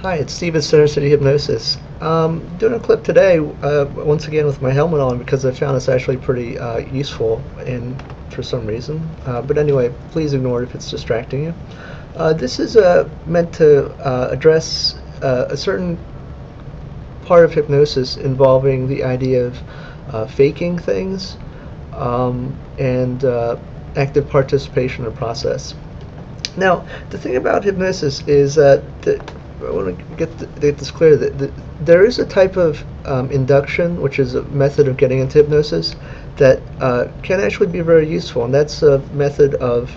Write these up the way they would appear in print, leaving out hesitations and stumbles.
Hi, it's Steve at Center City Hypnosis. Doing a clip today, once again with my helmet on because I found it's actually pretty useful and for some reason. But anyway, please ignore it if it's distracting you. This is meant to address a certain part of hypnosis involving the idea of faking things and active participation in the process. Now, the thing about hypnosis is that I want to get this clear that there is a type of induction, which is a method of getting into hypnosis, that can actually be very useful, and that's a method of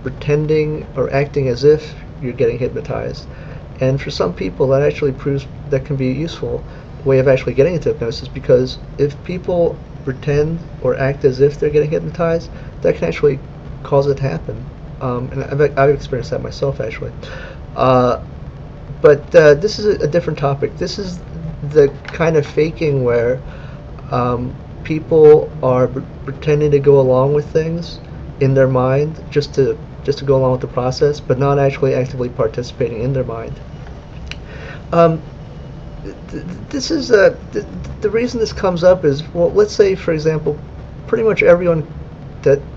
pretending or acting as if you're getting hypnotized. And for some people, that actually proves that can be a useful way of actually getting into hypnosis, because if people pretend or act as if they're getting hypnotized, that can actually cause it to happen. And I've experienced that myself, actually. But this is a different topic. This is the kind of faking where people are pretending to go along with things in their mind just to go along with the process, but not actually actively participating in their mind. This is the reason this comes up is, well, let's say, for example, pretty much everyone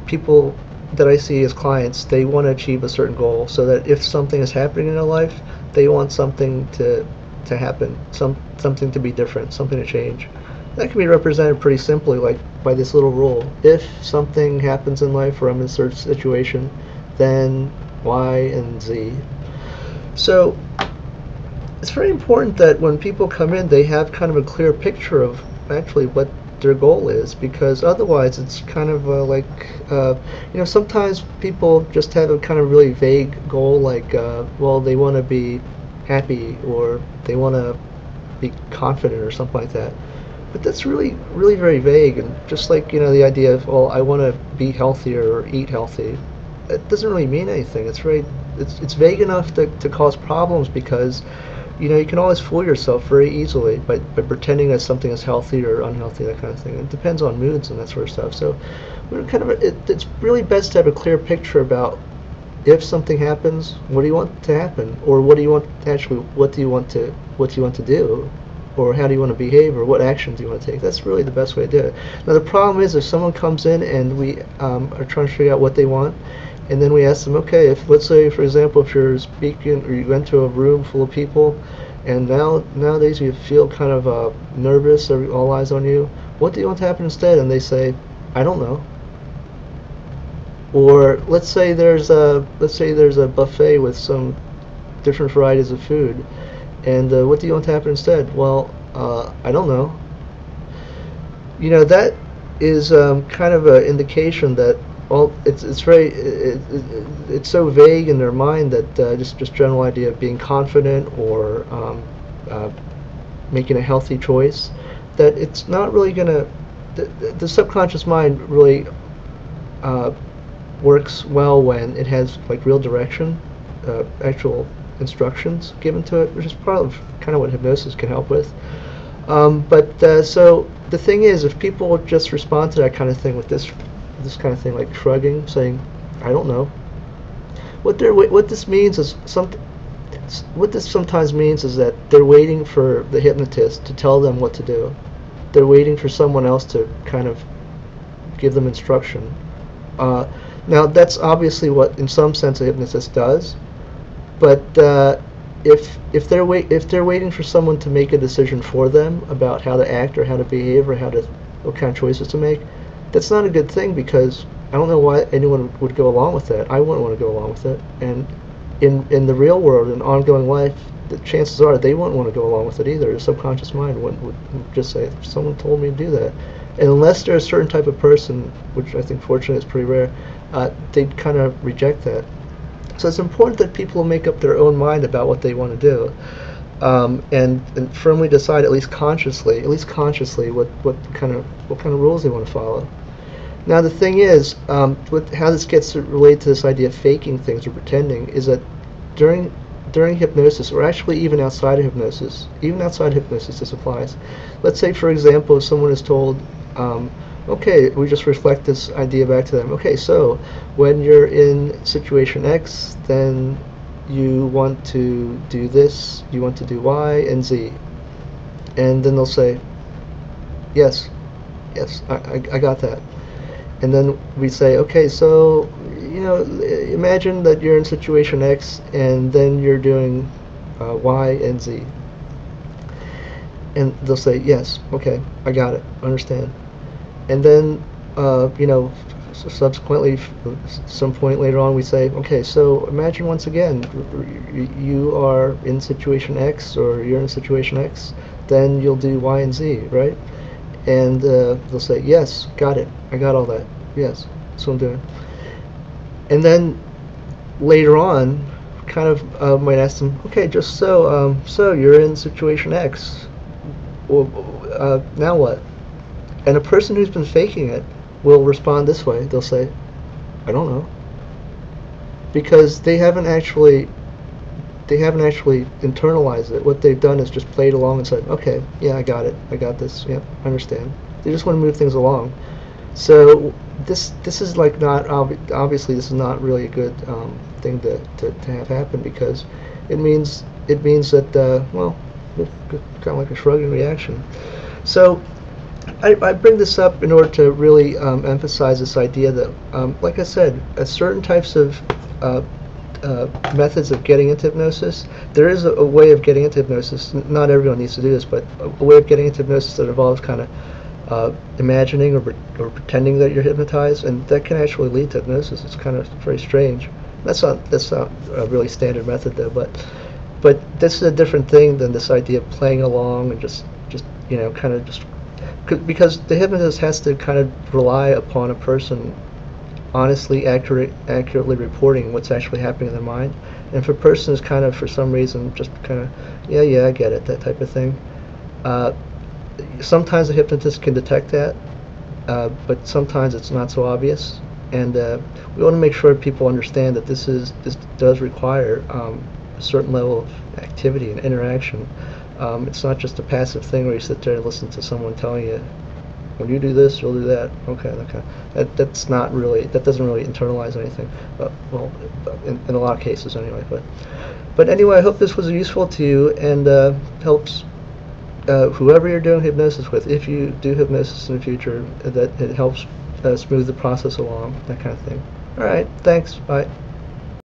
people that I see as clients, they want to achieve a certain goal, so that if something is happening in their life, they want something to happen, something to be different, something to change. That can be represented pretty simply, like by this little rule: if something happens in life, or I'm in a certain situation, then Y and Z. So it's very important that when people come in, they have kind of a clear picture of actually what their goal is, because otherwise it's kind of sometimes people just have a kind of really vague goal, like well, they want to be happy, or they want to be confident, or something like that. But that's really very vague, and just like, the idea of, well, I want to be healthier or eat healthy, it doesn't really mean anything. It's vague enough to cause problems, because you can always fool yourself very easily by pretending that something is healthy or unhealthy, that kind of thing. It depends on moods and that sort of stuff. So it's really best to have a clear picture about, if something happens, what do you want to happen, or what do you want to do, or how do you want to behave, or what actions do you want to take. That's really the best way to do it. Now, the problem is, if someone comes in and we are trying to figure out what they want, and then we ask them, okay, if, let's say, for example, if you're speaking, or you went to a room full of people, and nowadays you feel kind of nervous, all eyes on you, what do you want to happen instead? And they say, I don't know. Or let's say there's a buffet with some different varieties of food, and what do you want to happen instead? Well, I don't know. That is kind of an indication that, well, it's so vague in their mind that just general idea of being confident, or making a healthy choice, that it's not really gonna. The subconscious mind really works well when it has like real direction, actual instructions given to it, which is part of kind of what hypnosis can help with. So the thing is, if people just respond to that kind of thing with this kind of thing, like shrugging, saying, I don't know, what this means is what this sometimes means is that they're waiting for the hypnotist to tell them what to do. They're waiting for someone else to kind of give them instruction. Now, that's obviously what, in some sense, a hypnotist does. But if they're waiting for someone to make a decision for them about how to act, or how to behave, or what kind of choices to make, that's not a good thing, because I don't know why anyone would go along with that. I wouldn't want to go along with it. And in the real world, in ongoing life, the chances are they wouldn't want to go along with it either. The subconscious mind would just say, someone told me to do that. And unless they're a certain type of person, which I think fortunately is pretty rare, they'd kind of reject that. So it's important that people make up their own mind about what they want to do, and firmly decide, at least consciously, what kind of rules they want to follow. Now, the thing is, with how this gets related to this idea of faking things or pretending, is that during hypnosis, or actually even outside of hypnosis, this applies. Let's say, for example, if someone is told, okay, we just reflect this idea back to them. Okay, so when you're in situation X, then you want to do this, you want to do Y and Z. And then they'll say, yes, yes, I got that. And then we say, okay, so, imagine that you're in situation X and then you're doing Y and Z. And they'll say, yes, okay, I got it, understand. And then, subsequently, some point later on, we say, okay, so imagine once again, you are in situation X or you're in situation X, then you'll do Y and Z, right? And they'll say, yes, got it, I got all that, yes, that's what I'm doing. And then later on, kind of might ask them, okay, just so you're in situation X, well, now what? And a person who's been faking it will respond this way. They'll say, I don't know. Because they haven't actually internalized it. What they've done is just played along and said, okay, yeah, I got it. I got this. Yeah, I understand. They just want to move things along. So this is like not obviously this is not really a good thing to have happen, because it means that well, kind of like a shrugging reaction. So I bring this up in order to really emphasize this idea that, like I said, certain types of methods of getting into hypnosis, there is a way of getting into hypnosis. Not everyone needs to do this, but a way of getting into hypnosis that involves kind of imagining or pretending that you're hypnotized, and that can actually lead to hypnosis. It's kind of very strange. That's not a really standard method though, but this is a different thing than this idea of playing along and just kind of just. Because the hypnotist has to kind of rely upon a person honestly, accurately reporting what's actually happening in their mind. And if a person is kind of, for some reason, just kind of, yeah, I get it, that type of thing, sometimes the hypnotist can detect that, but sometimes it's not so obvious. And we want to make sure people understand that this does require a certain level of activity and interaction. It's not just a passive thing where you sit there and listen to someone telling you, when you do this, you'll do that. Okay. That doesn't really internalize anything. Well, in a lot of cases anyway. But anyway, I hope this was useful to you and helps whoever you're doing hypnosis with. If you do hypnosis in the future, that it helps smooth the process along, that kind of thing. All right. Thanks. Bye.